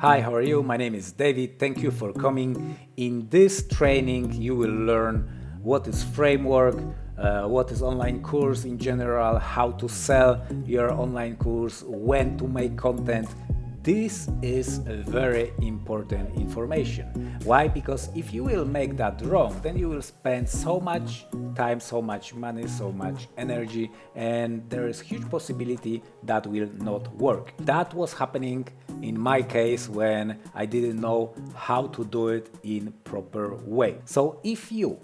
Hi, how are you? My name is David. Thank you for coming. In this training, you will learn what is framework, what is online course in general, how to sell your online course, when to make content. This is a very important information. Why? Because if you will make that wrong, then you will spend so much time, so much money, so much energy, and there is huge possibility that will not work. That was happening in my case when I didn't know how to do it in proper way. So if you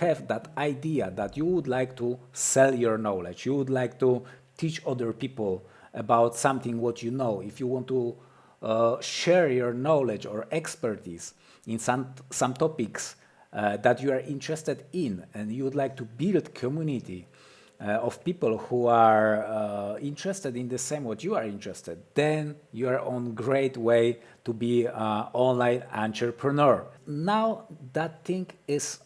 have that idea that you would like to sell your knowledge, you would like to teach other people about something what you know, if you want to share your knowledge or expertise in some topics that you are interested in, and you would like to build community of people who are interested in the same what you are interested, then you are on great way to be an online entrepreneur. Now that thing is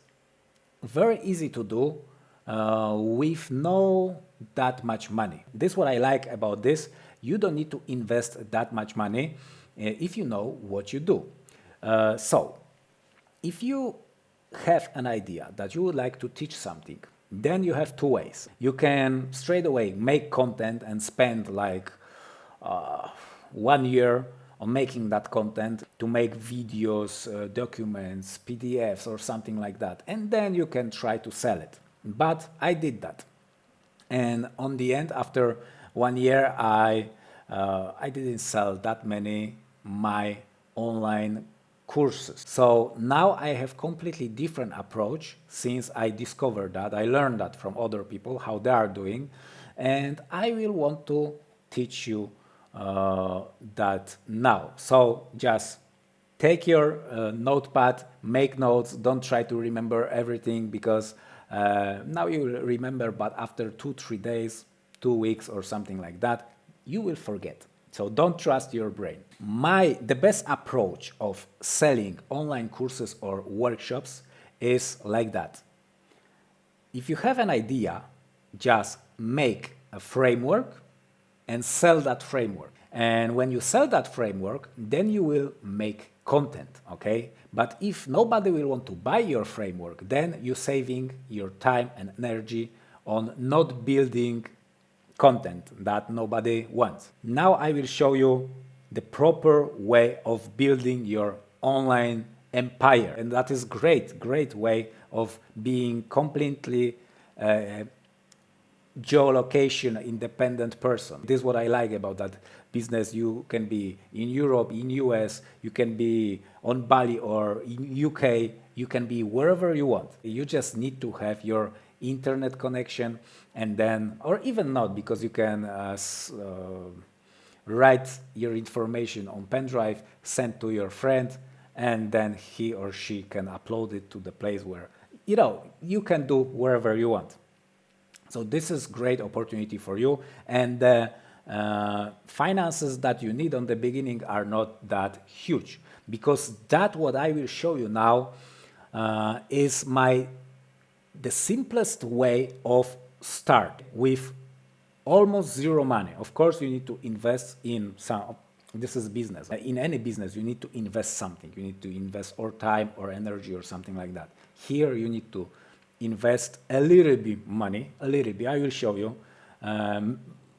very easy to do with no that much money. This is what I like about this. You don't need to invest that much money if you know what you do. So if you have an idea that you would like to teach something, then you have two ways. You can straight away make content and spend like 1 year on making that content, to make videos, documents, PDFs or something like that. And then you can try to sell it. But I did that. And on the end, after 1 year, I didn't sell that many my online courses. So now I have completely different approach since I discovered that. I learned that from other people, how they are doing. And I will want to teach you that now. So just take your notepad, make notes, don't try to remember everything because now you will remember, but after 2-3 days, 2 weeks or something like that, you will forget. So don't trust your brain. The best approach of selling online courses or workshops is like that. If you have an idea, just make a framework and sell that framework. And when you sell that framework, then you will make content, okay? But if nobody will want to buy your framework, then you're saving your time and energy on not building content that nobody wants. Now I will show you the proper way of building your online empire. And that is great way of being completely geolocation independent person. This is what I like about that business. You can be in Europe, in US, you can be on Bali or in UK, you can be wherever you want. You just need to have your internet connection, and then, or even not, because you can write your information on pen drive, send to your friend, and then he or she can upload it to the place where, you can do wherever you want. So this is great opportunity for you, and the finances that you need on the beginning are not that huge, because that what I will show you now is the simplest way of start with almost zero money. Of course, you need to invest in some. This is business. In any business, you need to invest something. You need to invest or time or energy or something like that. Here, you need to invest a little bit money, a little bit. I will show you.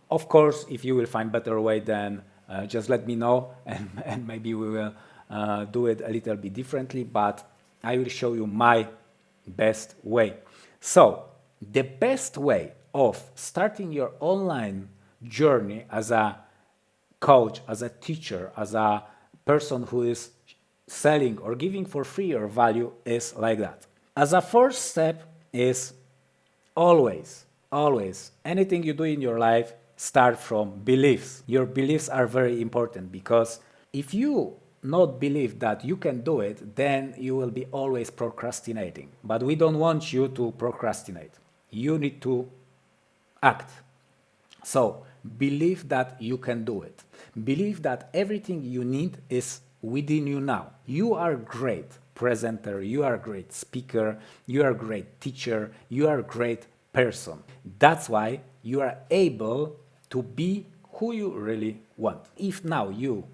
Of course, if you will find better way, then just let me know, and maybe we will do it a little bit differently. But I will show you my best way. So the best way of starting your online journey as a coach, as a teacher, as a person who is selling or giving for free your value is like that. As a first step is always, anything you do in your life, start from beliefs. Your beliefs are very important, because if you not believe that you can do it, then you will be always procrastinating. But we don't want you to procrastinate. You need to act. So believe that you can do it. Believe that everything you need is within you now. You are great presenter, you are a great speaker, you are a great teacher, you are a great person. That's why you are able to be who you really want. If now you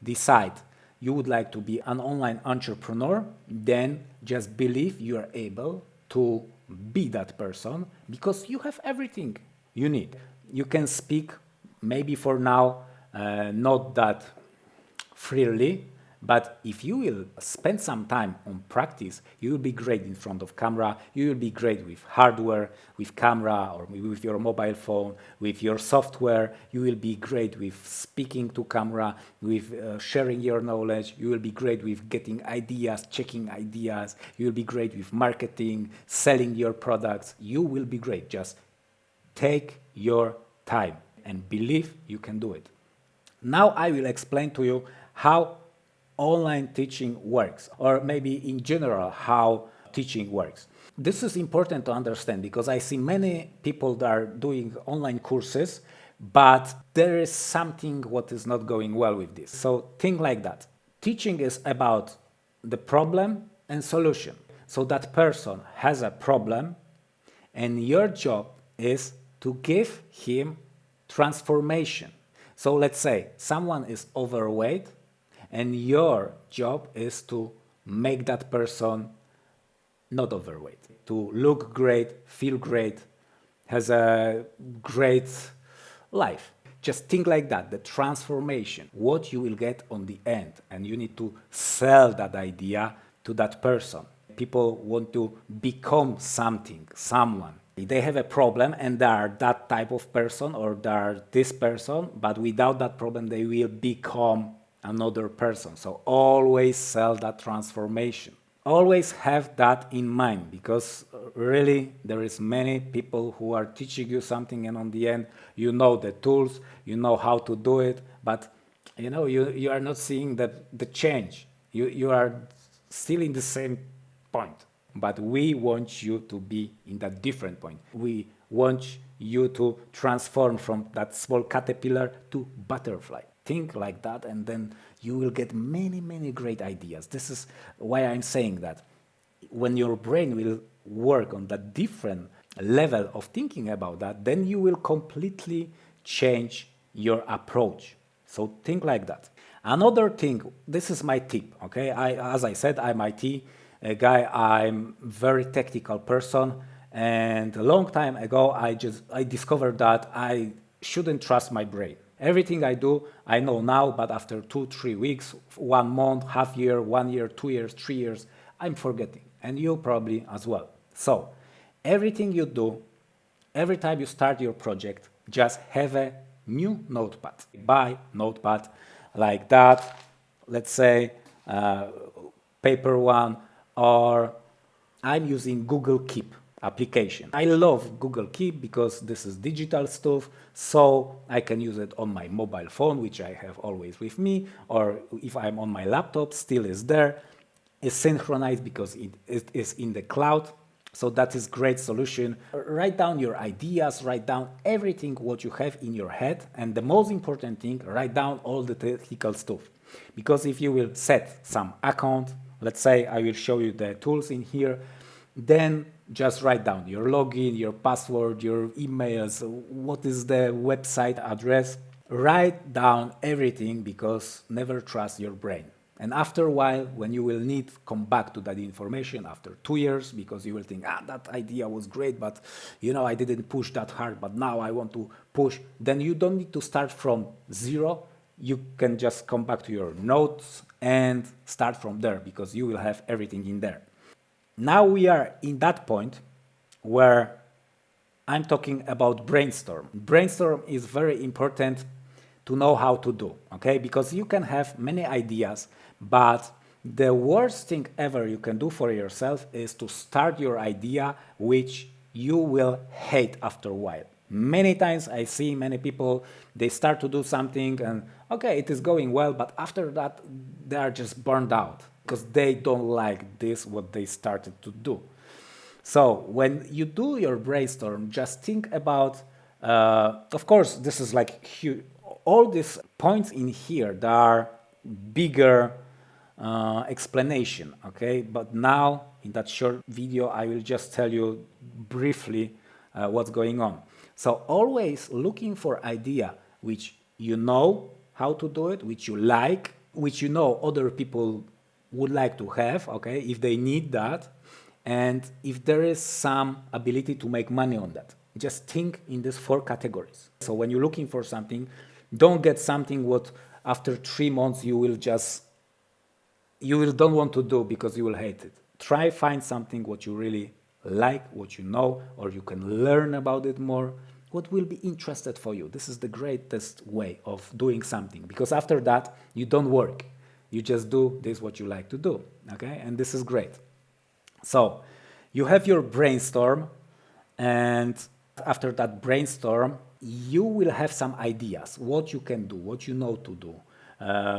decide you would like to be an online entrepreneur, then just believe you are able to be that person because you have everything you need. You can speak, maybe for now, not that freely, but if you will spend some time on practice, you will be great in front of camera, you will be great with hardware, with camera, or with your mobile phone, with your software, you will be great with speaking to camera, with sharing your knowledge, you will be great with getting ideas, checking ideas, you will be great with marketing, selling your products, you will be great. Just take your time and believe you can do it. Now I will explain to you how online teaching works, or maybe in general how teaching works. This is important to understand because I see many people that are doing online courses, but there is something what is not going well with this. So think like that. Teaching is about the problem and solution. So that person has a problem and your job is to give him transformation. So let's say someone is overweight and your job is to make that person not overweight, to look great, feel great, has a great life. Just think like that, the transformation, what you will get on the end, and you need to sell that idea to that person. People want to become something, someone. They have a problem and they are that type of person or they are this person, but without that problem they will become another person. So always sell that transformation. Always have that in mind because really there is many people who are teaching you something and on the end you know the tools, you know how to do it, but you are not seeing the change. You are still in the same point. But we want you to be in that different point. We want you to transform from that small caterpillar to butterfly. Think like that and then you will get many, many great ideas. This is why I'm saying that. When your brain will work on that different level of thinking about that, then you will completely change your approach. So think like that. Another thing, this is my tip, okay? As I said, I'm IT guy, I'm very technical person, and a long time ago I discovered that I shouldn't trust my brain. Everything I do, I know now, but after 2-3 weeks, 1 month, half year, 1 year, 2 years, 3 years, I'm forgetting, and you probably as well. So everything you do, every time you start your project, just have a new notepad. Buy notepad like that, let's say paper one, or I'm using Google Keep application. I love Google Keep because this is digital stuff, so I can use it on my mobile phone, which I have always with me, or if I'm on my laptop, still is there. It's synchronized because it is in the cloud, so that is great solution. Write down your ideas, write down everything what you have in your head, and the most important thing, write down all the technical stuff. Because if you will set some account, let's say I will show you the tools in here, then just write down your login, your password, your emails, what is the website address. Write down everything because never trust your brain. And after a while, when you will need, come back to that information after 2 years, because you will think, that idea was great, but I didn't push that hard, but now I want to push. Then you don't need to start from zero. You can just come back to your notes and start from there because you will have everything in there. Now we are in that point where I'm talking about brainstorm. Brainstorm is very important to know how to do, okay? Because you can have many ideas, but the worst thing ever you can do for yourself is to start your idea, which you will hate after a while. Many times I see many people, they start to do something and okay, it is going well, but after that they are just burned out because they don't like this, what they started to do. So when you do your brainstorm, just think about, of course, this is like huge, all these points in here, there are bigger explanation, okay? But now in that short video, I will just tell you briefly what's going on. So always looking for idea which you know how to do it, which you like, which you know other people would like to have, okay, if they need that, and if there is some ability to make money on that. Just think in these 4 categories. So when you're looking for something, don't get something what after 3 months you will don't want to do because you will hate it. Try find something what you really like, what you know, or you can learn about it more, what will be interested for you. This is the greatest way of doing something, because after that you don't work. You just do this what you like to do, okay? And this is great. So you have your brainstorm, and after that brainstorm, you will have some ideas, what you can do, what you know to do,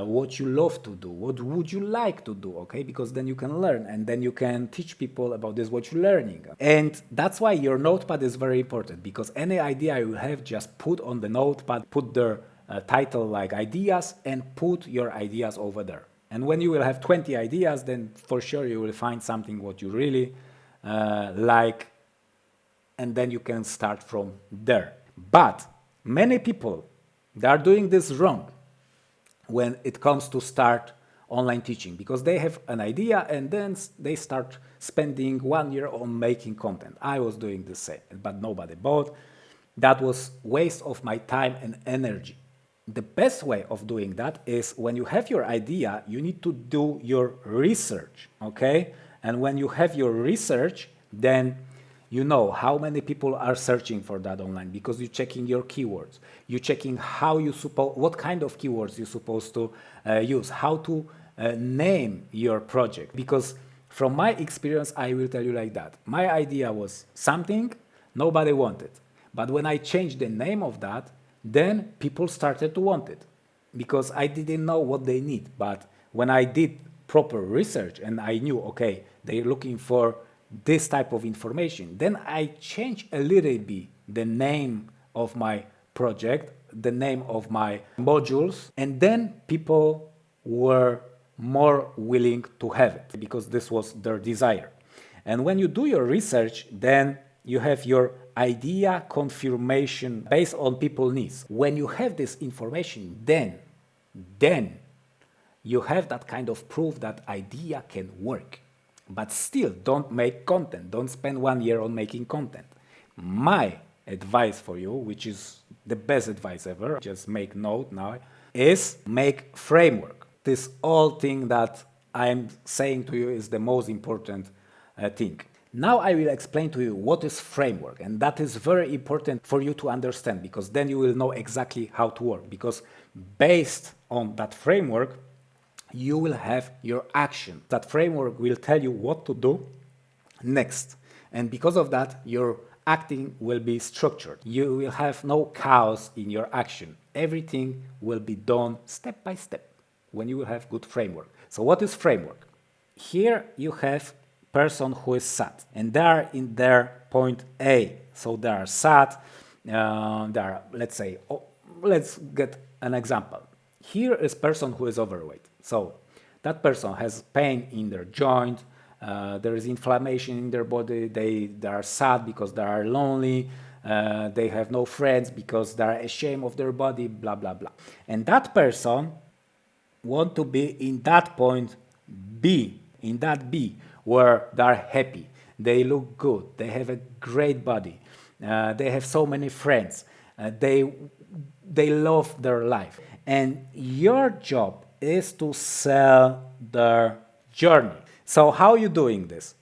what you love to do, what would you like to do, okay? Because then you can learn, and then you can teach people about this, what you're learning. And that's why your notepad is very important, because any idea you have, just put on the notepad, put the title like ideas, and put your ideas over there. And when you will have 20 ideas, then for sure you will find something what you really like, and then you can start from there. But many people, they are doing this wrong when it comes to start online teaching, because they have an idea and then they start spending 1 year on making content. I was doing the same, but nobody bought. That was waste of my time and energy. The best way of doing that is when you have your idea, you need to do your research, okay? And when you have your research, then you know how many people are searching for that online, because you're checking your keywords. You're checking what kind of keywords you're supposed to use, how to name your project. Because from my experience, I will tell you like that. My idea was something nobody wanted. But when I changed the name of that, then people started to want it, because I didn't know what they need. But when I did proper research and I knew, okay, they're looking for this type of information, then I changed a little bit the name of my project, the name of my modules, and then people were more willing to have it because this was their desire. And when you do your research, then you have your idea confirmation based on people's needs. When you have this information, then you have that kind of proof that idea can work. But still, don't make content. Don't spend 1 year on making content. My advice for you, which is the best advice ever, just make note now, is make framework. This all thing that I'm saying to you is the most important thing. Now I will explain to you what is framework, and that is very important for you to understand, because then you will know exactly how to work, because based on that framework, you will have your action. That framework will tell you what to do next. And because of that, your acting will be structured. You will have no chaos in your action. Everything will be done step by step when you will have good framework. So what is framework? Here you have person who is sad, and they are in their point A. So they are sad. Let's say, let's get an example. Here is person who is overweight. So that person has pain in their joint, there is inflammation in their body, they are sad because they are lonely, they have no friends because they are ashamed of their body, blah, blah, blah. And that person want to be in that point B, in that B, where they are happy, they look good, they have a great body, they have so many friends, they love their life. And your job is to sell their journey. So how are you doing this?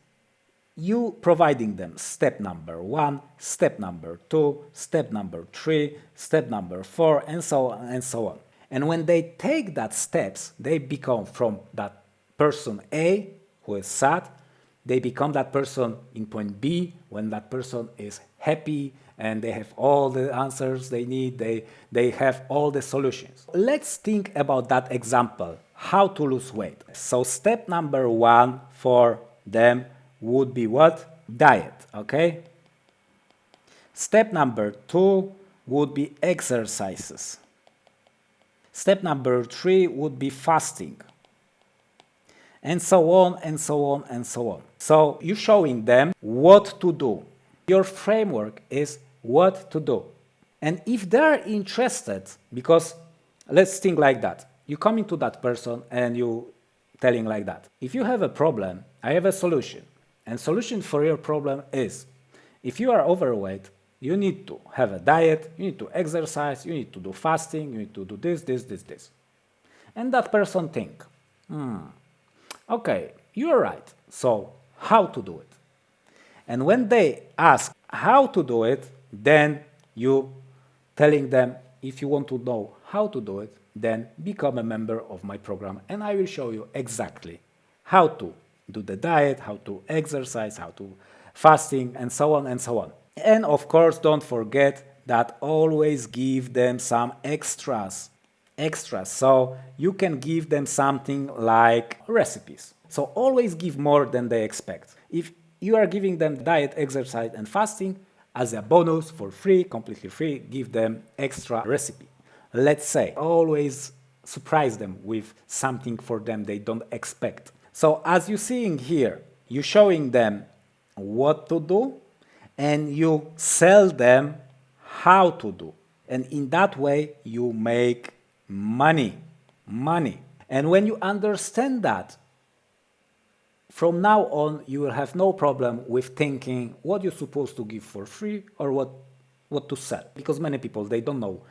You providing them step number 1, step number 2, step number 3, step number 4, and so on and so on. And when they take that steps, they become from that person A who is sad, they become that person in point B when that person is happy and they have all the answers they need, they have all the solutions. Let's think about that example, how to lose weight. So step number 1 for them would be what? Diet, okay? Step number 2 would be exercises. Step number 3 would be fasting. And so on, and so on, and so on. So you're showing them what to do. Your framework is what to do. And if they're interested, because let's think like that. you come into that person and you telling like that. If you have a problem, I have a solution. And solution for your problem is, if you are overweight, you need to have a diet, you need to exercise, you need to do fasting, you need to do this. And that person think, okay, you're right. So how to do it? And when they ask how to do it, then you telling them, if you want to know how to do it, then become a member of my program and I will show you exactly how to do the diet, how to exercise, how to fasting, and so on and so on. And of course, don't forget that always give them some extras. So you can give them something like recipes. So always give more than they expect. If you are giving them diet, exercise, and fasting as a bonus for free, completely free, give them extra recipe. Let's say, always surprise them with something for them they don't expect. So as you're seeing here, you're showing them what to do and you sell them how to do. And in that way, you make money. And when you understand that, from now on, you will have no problem with thinking what you're supposed to give for free or what to sell. Because many people, they don't know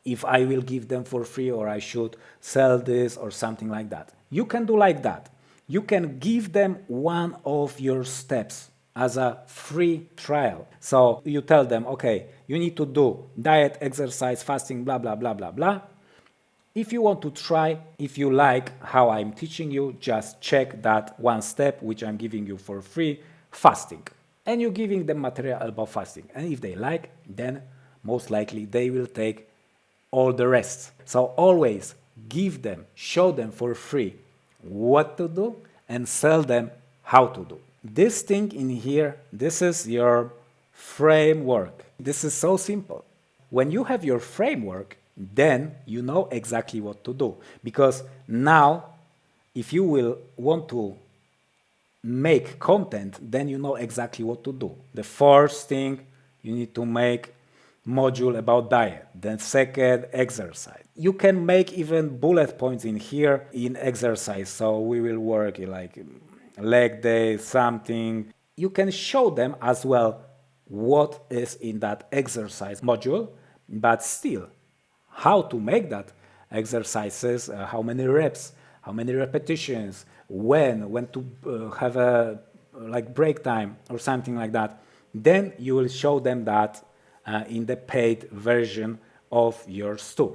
if I will give them for free or I should sell this or something like that. You can do like that. You can give them one of your steps as a free trial. So you tell them, okay, you need to do diet, exercise, fasting, blah, blah, blah, blah, blah. If you want to try, if you like how I'm teaching you, just check that one step which I'm giving you for free, fasting. And you're giving them material about fasting. And if they like, then most likely they will take all the rest. So always give them, show them for free what to do and sell them how to do. This thing in here, this is your framework. This is so simple. When you have your framework, then you know exactly what to do. Because now, if you will want to make content, then you know exactly what to do. The first thing, you need to make module about diet. Then second, exercise. You can make even bullet points in here in exercise. So we will work like leg day, something. You can show them as well what is in that exercise module, but still, how to make that exercises, how many reps, how many repetitions, when to have a like break time or something like that. Then you will show them that in the paid version of your stuff.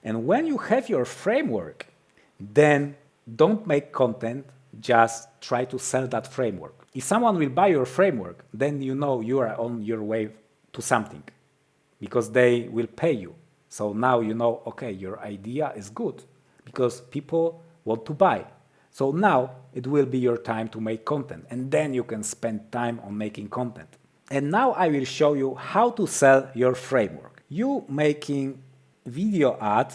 And when you have your framework, then don't make content, just try to sell that framework. If someone will buy your framework, then you know you are on your way to something because they will pay you. So now you know, okay, your idea is good because people want to buy. So now it will be your time to make content and then you can spend time on making content. And now I will show you how to sell your framework. You making video ad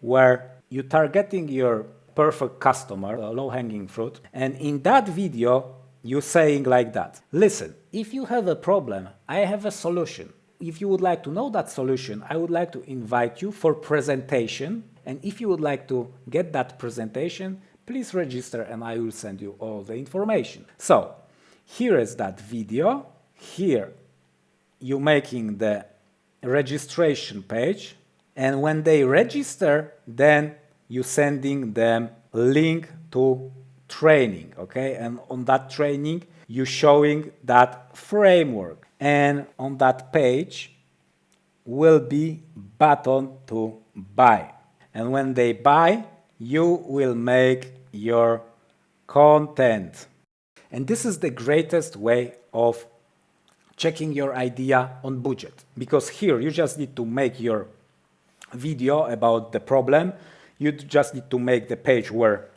where you're targeting your perfect customer, a low-hanging fruit. And in that video, you're saying like that. Listen, if you have a problem, I have a solution. If you would like to know that solution, I would like to invite you for presentation. And if you would like to get that presentation, please register and I will send you all the information. So here is that video. Here you're making the registration page. And when they register, then you're sending them link to training, okay? And on that training, you're showing that framework. And on that page will be button to buy. And when they buy, you will make your content. And this is the greatest way of checking your idea on budget. Because here you just need to make your video about the problem. You just need to make the page where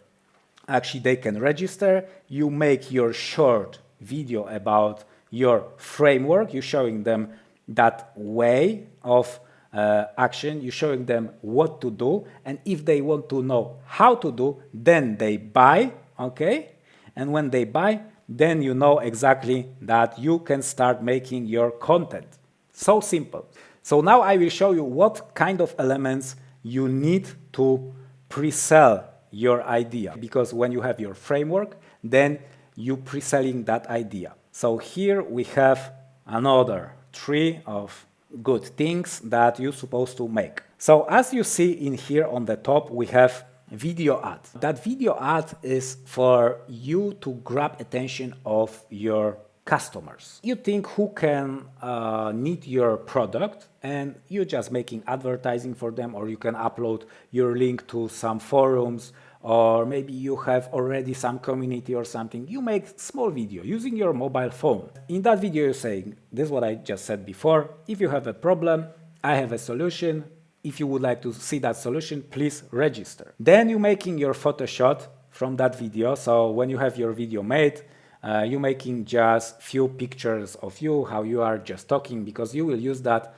actually they can register. You make your short video about your framework. You're showing them that way of action. You're showing them what to do. And if they want to know how to do, then they buy, okay? And when they buy, then you know exactly that you can start making your content. So simple. So now I will show you what kind of elements you need to pre-sell your idea, because when you have your framework, then you pre-selling that idea. So here we have another tree of good things that you're supposed to make. So as you see in here on the top, we have video ad. That video ad is for you to grab attention of your customers. You think who can need your product, and you're just making advertising for them, or you can upload your link to some forums, or maybe you have already some community or something. You make small video using your mobile phone. In that video you're saying, this is what I just said before, if you have a problem, I have a solution. If you would like to see that solution, please register. Then you're making your photo shot from that video. So when you have your video made, you're making just few pictures of you, how you are just talking, because you will use that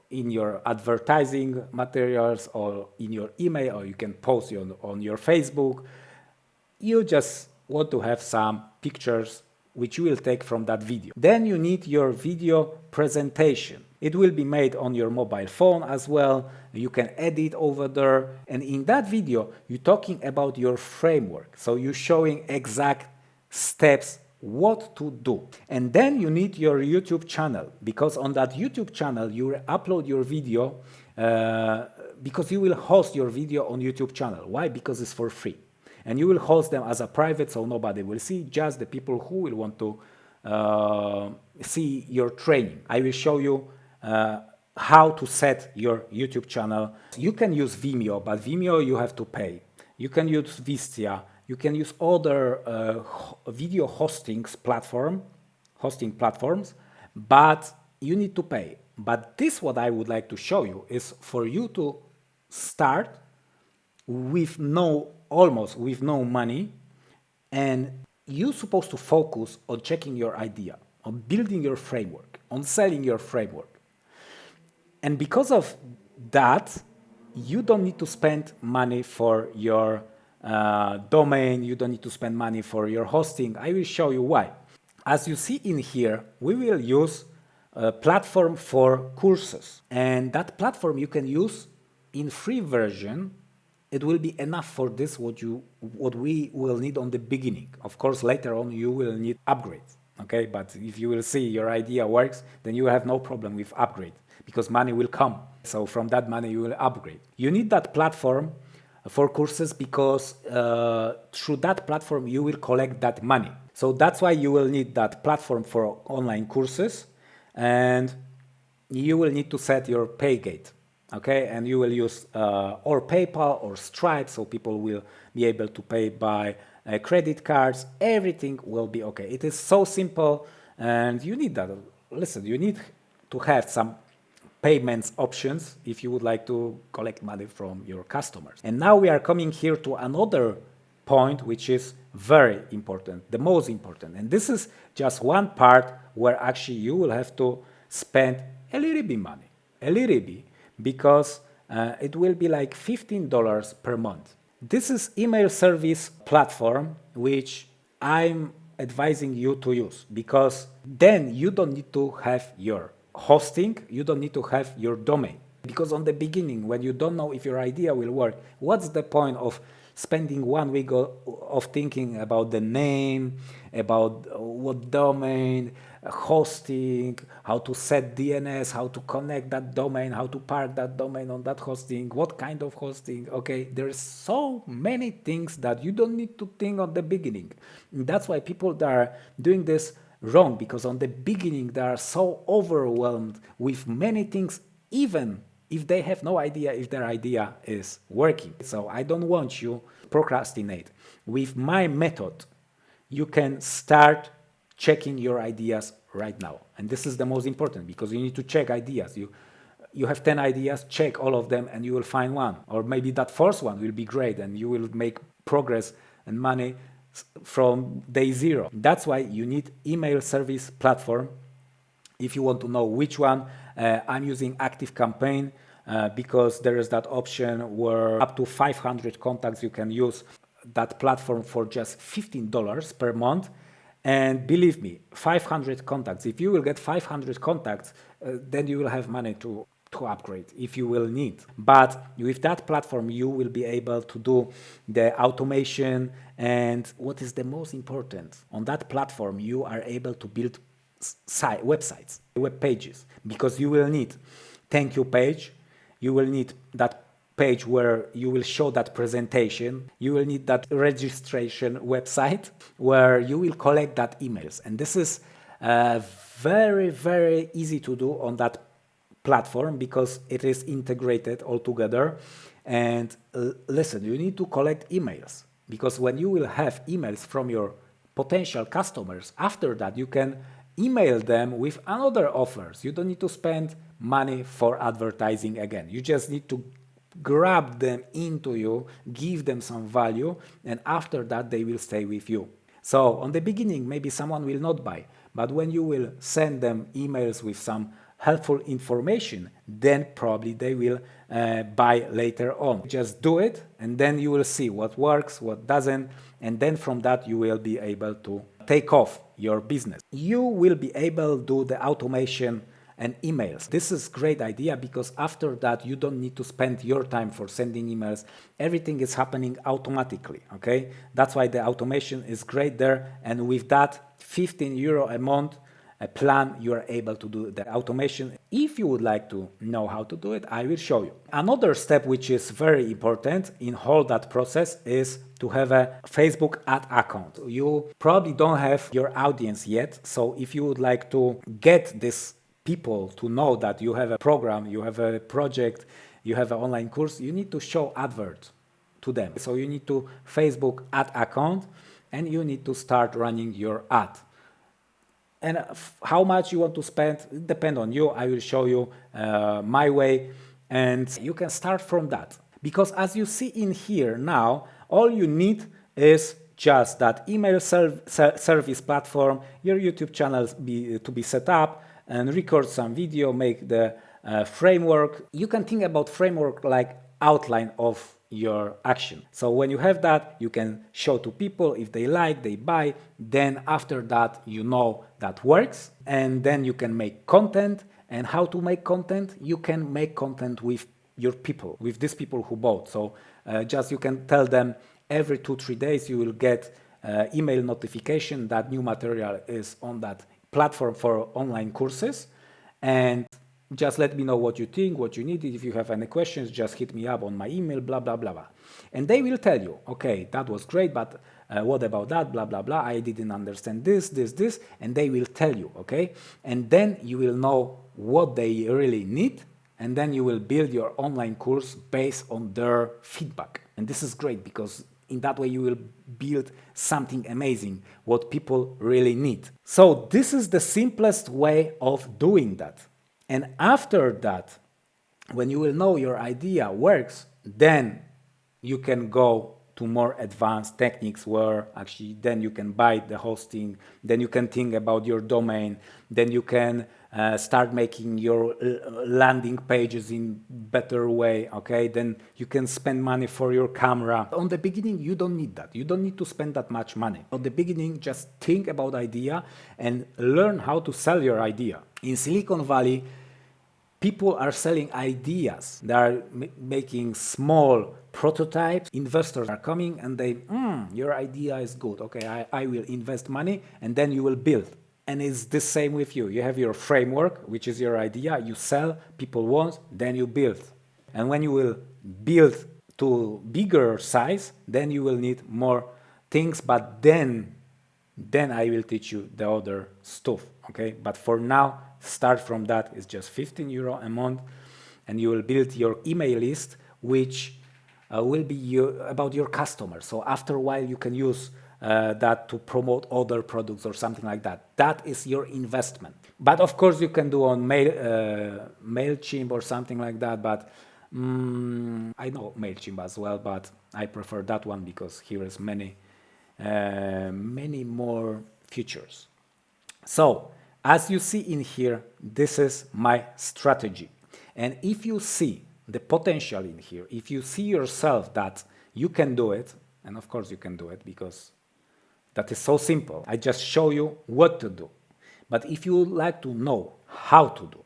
in your advertising materials or in your email, or you can post it on your Facebook. You just want to have some pictures which you will take from that video. Then you need your video presentation. It will be made on your mobile phone as well. You can edit over there. And in that video, you're talking about your framework. So you're showing exact steps what to do. And then you need your YouTube channel, because on that YouTube channel you upload your video, because you will host your video on YouTube channel. Why? Because it's for free, and you will host them as a private, so nobody will see, just the people who will want to see your training. I will show you how to set your YouTube channel. You can use Vimeo, but Vimeo you have to pay. You can use Vistia. You can use other video hosting platforms, but you need to pay. But this, what I would like to show you, is for you to start with almost with no money, and you're supposed to focus on checking your idea, on building your framework, on selling your framework. And because of that, you don't need to spend money for your domain, you don't need to spend money for your hosting. I will show you why. As you see in here, we will use a platform for courses, and that platform you can use in free version. It will be enough for this what we will need on the beginning. Of course, later on you will need upgrades. Okay, but if you will see your idea works, then you have no problem with upgrade, because money will come. So from that money you will upgrade. You need that platform for courses, because through that platform you will collect that money. So that's why you will need that platform for online courses, and you will need to set your pay gate. Okay, and you will use or PayPal or Stripe, so people will be able to pay by credit cards. Everything will be okay. It is so simple, and you need that. Listen, you need to have some payments options if you would like to collect money from your customers. And now we are coming here to another point, which is very important, the most important. And this is just one part where actually you will have to spend a little bit money, a little bit, because it will be like $15 per month. This is email service platform, which I'm advising you to use, because then you don't need to have your hosting, you don't need to have your domain. Because on the beginning, when you don't know if your idea will work, what's the point of spending 1 week of thinking about the name, about what domain, hosting, how to set DNS, how to connect that domain, how to park that domain on that hosting, what kind of hosting? Okay, there's so many things that you don't need to think on the beginning. And that's why people that are doing this wrong, because on the beginning they are so overwhelmed with many things, even if they have no idea if their idea is working. So I don't want you to procrastinate. With my method, you can start checking your ideas right now. And this is the most important, because you need to check ideas. You have 10 ideas, check all of them, and you will find one. Or maybe that first one will be great, and you will make progress and money from day zero. That's why you need email service platform. If you want to know which one, I'm using ActiveCampaign because there is that option where up to 500 contacts you can use that platform for just $15 per month. And believe me, 500 contacts, if you will get 500 contacts, then you will have money to to upgrade if you will need. But with that platform, you will be able to do the automation. And what is the most important, on that platform, you are able to build websites, web pages, because you will need thank you page, you will need that page where you will show that presentation, you will need that registration website where you will collect that emails. And this is very, very easy to do on that platform because it is integrated all together. And listen, you need to collect emails, because when you will have emails from your potential customers, after that you can email them with another offers. You don't need to spend money for advertising again. You just need to grab them into you, give them some value, and after that they will stay with you. So on the beginning, maybe someone will not buy, but when you will send them emails with some helpful information, then probably they will buy later on. Just do it, and then you will see what works, what doesn't, and then from that you will be able to take off your business. You will be able to do the automation and emails. This is a great idea because after that you don't need to spend your time for sending emails. Everything is happening automatically, okay? That's why the automation is great there, and with that €15 a month plan, you are able to do the automation. If you would like to know how to do it, I will show you. Another step which is very important in all that process is to have a Facebook ad account. You probably don't have your audience yet, so if you would like to get this people to know that you have a program, you have a project, you have an online course, you need to show advert to them. So you need to Facebook ad account and you need to start running your ad. And how much you want to spend, it depends on you. I will show you my way, and you can start from that. Because as you see in here now, all you need is just that email service platform, your YouTube channel to be set up, and record some video, make the framework. You can think about framework like outline of your action. So when you have that, you can show to people. If they like, they buy. Then after that, you know that works. And then you can make content. And how to make content? You can make content with your people, with these people who bought. So just you can tell them every 2-3 days you will get email notification that new material is on that platform for online courses. And just let me know what you think, what you need. If you have any questions, just hit me up on my email, blah, blah, blah, blah. And they will tell you, okay, that was great, but what about that, blah, blah, blah. I didn't understand this, and they will tell you, okay? And then you will know what they really need, and then you will build your online course based on their feedback. And this is great because in that way you will build something amazing, what people really need. So this is the simplest way of doing that. And after that, when you will know your idea works, then you can go to more advanced techniques where actually then you can buy the hosting, then you can think about your domain, then you can start making your landing pages in better way, okay? Then you can spend money for your camera. On the beginning, you don't need that. You don't need to spend that much money. On the beginning, just think about idea and learn how to sell your idea. In Silicon Valley, people are selling ideas. They are making small prototypes. Investors are coming and they, your idea is good. Okay, I will invest money, and then you will build. And it's the same with you. You have your framework, which is your idea. You sell, people want, then you build. And when you will build to bigger size, then you will need more things, but then I will teach you the other stuff, okay? But for now, start from that. It's just €15 a month, and you will build your email list, which will be about your customers. So after a while, you can use that to promote other products or something like that. That is your investment. But of course, you can do on MailChimp or something like that. But I know MailChimp as well, but I prefer that one because here is many more features. So as you see in here, this is my strategy. And if you see the potential in here, if you see yourself that you can do it, and of course you can do it because that is so simple. I just show you what to do. But if you would like to know how to do,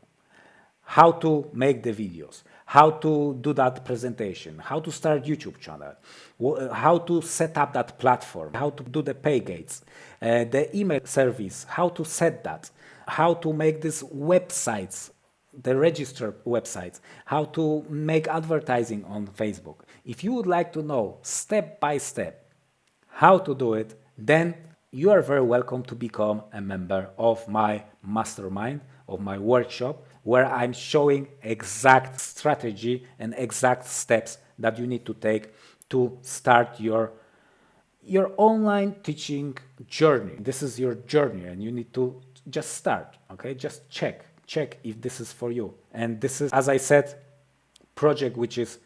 how to make the videos, how to do that presentation, how to start YouTube channel, how to set up that platform, how to do the pay gates, the email service, how to set that, how to make these websites, the registered websites, how to make advertising on Facebook. If you would like to know step by step how to do it, then you are very welcome to become a member of my mastermind, of my workshop, where I'm showing exact strategy and exact steps that you need to take to start your online teaching journey. This is your journey and you need to just start, okay? Just check if this is for you. And this is, as I said, project which is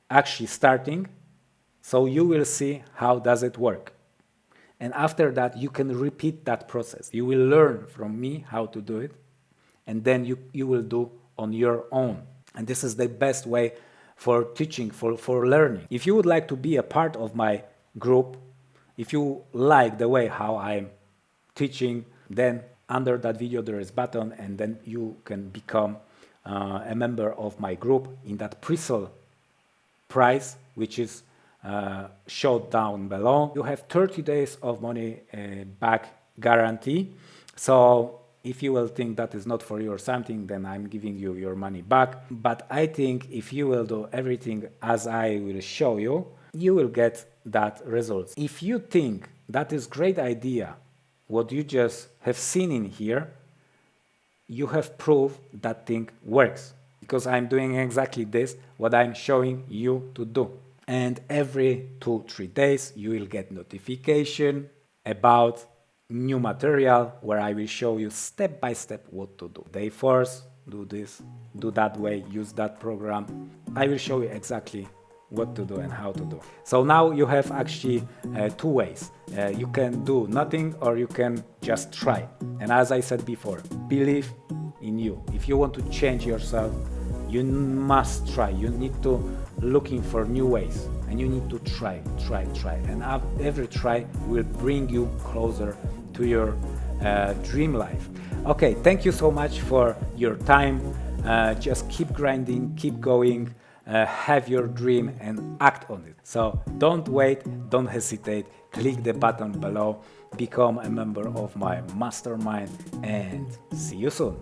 actually starting, so you will see how does it work. And after that, you can repeat that process. You will learn from me how to do it, and then you will do on your own. And this is the best way for teaching, for learning. If you would like to be a part of my group, if you like the way how I'm teaching, then under that video there is a button, and then you can become a member of my group in that pre-sale price, which is showed down below. You have 30 days of money back guarantee. So if you will think that is not for you or something, then I'm giving you your money back. But I think if you will do everything as I will show you, you will get that results. If you think that is great idea, what you just have seen in here, you have proof that thing works, because I'm doing exactly this, what I'm showing you to do. And every 2-3 days, you will get notification about new material where I will show you step by step what to do. Day 4, do this, do that way, use that program. I will show you exactly what to do and how to do. So now you have actually 2 ways. You can do nothing or you can just try. And as I said before, believe in you. If you want to change yourself, you must try. You need to looking for new ways, and you need to try. And every try will bring you closer to your dream life. Okay, thank you so much for your time. Just keep grinding, keep going, have your dream and act on it. So don't wait, don't hesitate, click the button below, become a member of my mastermind, and see you soon.